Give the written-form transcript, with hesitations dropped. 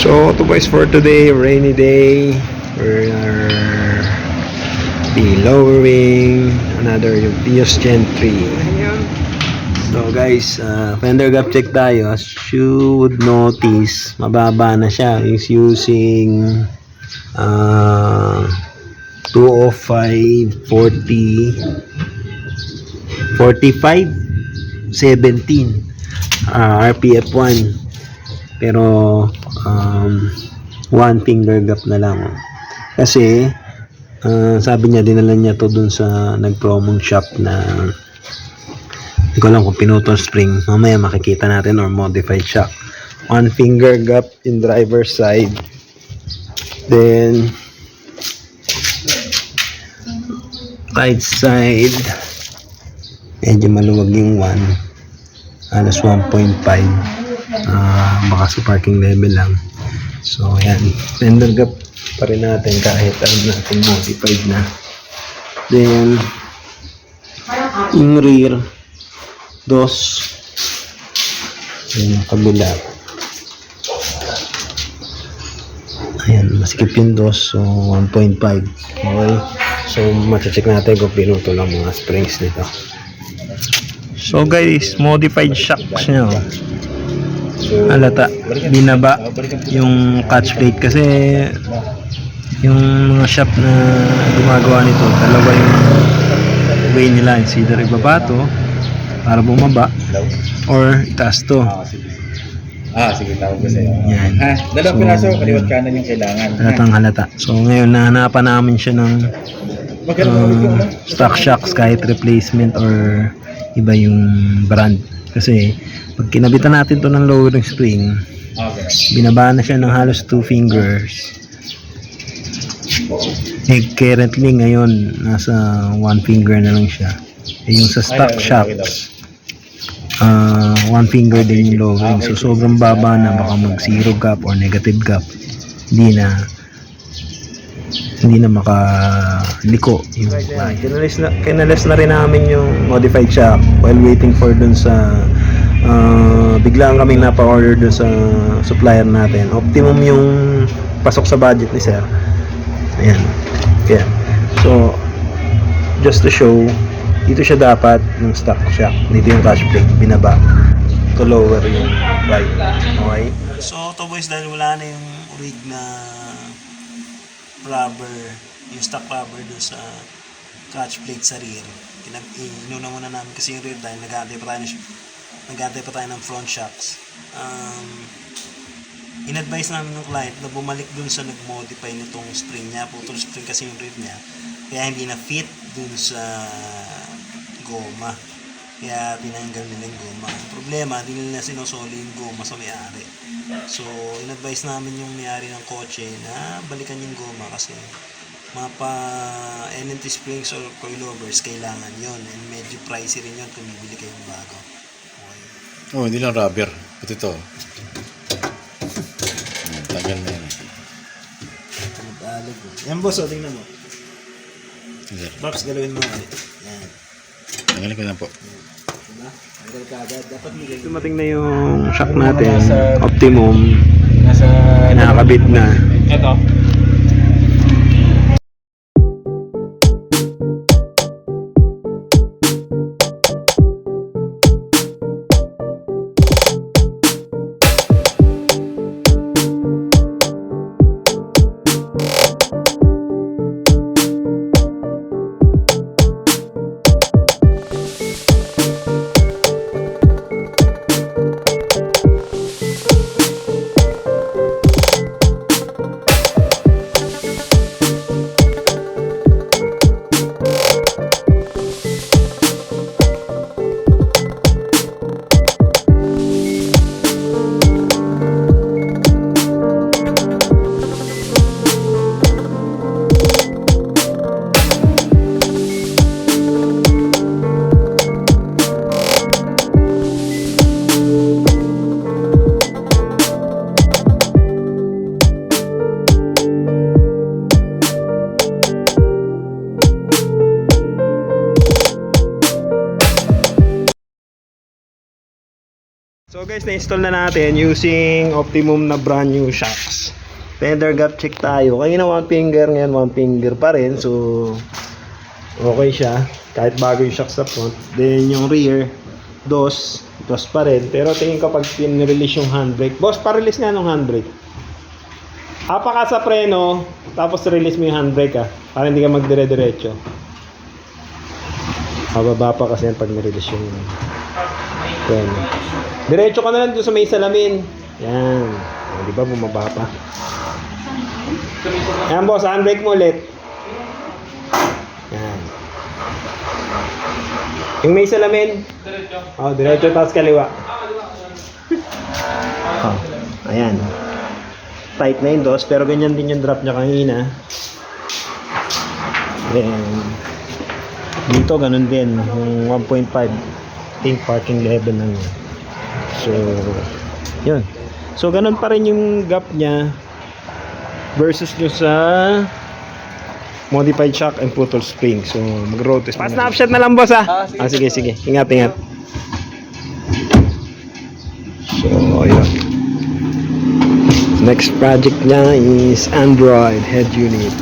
So to boys, for today, rainy day, we're be lowering another yung Vios Gen 3. So guys, fender gap check tayo. As you would notice, mababa na siya. Is using 205 40 45 17 RPF 1. Pero one finger gap na lang, kasi sabi niya dinala niya to dun sa nag-promong shop na hindi ko alam kung pinutol spring, mamaya makikita natin, or modified shock. One finger gap in driver's side, then right side medyo maluwag yung 1, alas 1.5, baka sa parking level lang. So ayan, fender gap pa rin natin kahit alam natin modified na. Then yung rear dos, yung kabila, ayan, masikip yung dos, so 1.5. Okay, so machecheck natin kung pinuto lang mga springs nito. So guys, modified shocks nyo, halata, binaba yung catch plate, kasi yung mga shop na gumagawa nito, dalawa yung way nila, it's either ibaba to para bumaba or itaas to. Sige, tawag ko sa'yo. Yan. Dalawang piraso, kaliwat kanan yung kailangan. Halatang halata. So ngayon, nahanapan namin siya ng stock shocks, kahit replacement or iba yung brand. Kasi pag kinabitan natin to ng lowering spring, binaba na siya ng halos 2 fingers. Currently ngayon nasa 1 finger na lang siya. Yung sa stock shocks, 1 finger din yung lowering. So sobrang baba na, baka mag zero gap or negative gap, hindi na makaliko yung kinalis na rin namin yung modified shock while waiting for dun sa biglaan kaming napa-order dun sa supplier natin. Optimum yung pasok sa budget ni sir. Ayan. Yeah. So just to show, dito siya dapat yung stock shock, dito yung catch plate binaba to lower yung right. Okay, so to boys, dahil wala na yung rig na rubber, yung stock rubber doon sa catch plate sa rear, inuna muna namin kasi yung rear dahil nag-aantay pa tayo ng front shocks. In-advise namin ng client na bumalik dun sa nag-modify nitong spring niya, putol spring kasi yung rear niya, kaya hindi na fit dun sa goma, kaya tinanggal nila yung goma. Ang problema, hindi nila sinusoli yung goma sa may-ari. So in-advise namin yung may-ari ng kotse na balikan yung goma, kasi mga pa NNT springs or coilovers, kailangan yon, and medyo pricey rin yun kung bibili kayong bago. Okay. Hindi lang rubber, pati ito. Tagal na yan. Yan boss, o tingnan mo. Babs, galawin mo ulit. Yan. Tagalin ko na po. Diba? Tagal ka agad. Dapat dumating na yung shock natin. Optimum. Kinakabit na. Ito. So guys, na-install na natin using Optimum na brand new shocks. Fender gap check tayo. Kanina one finger, ngayon one finger pa rin. So okay siya. Kahit bago yung shocks sa front. Then yung rear, dos pa rin. Pero tingin ko pag pin-release yung handbrake. Boss, pa-release nga ng handbrake. Hapa ka sa preno, tapos release mo yung handbrake para hindi ka magdire-diretso. Hababa pa kasi pag nirelease yung preno. Diretso ka na lang doon sa may salamin. Yan. Di ba bumaba pa? Yan boss, handbrake mo ulit. Yan. Yung may salamin. Diretso tapos kaliwa. Ayan. Tight na yung dos, pero ganyan din yung drop niya kanina. Then, dito ganun din, yung 1.5 think parking level lang yun. So, yun. So, ganun pa rin yung gap niya versus nyo sa modified shock and putol spring. So, mag-road test. Pa-snapshot na lang boss sige. Ingat. So, yun. Next project niya is Android head unit.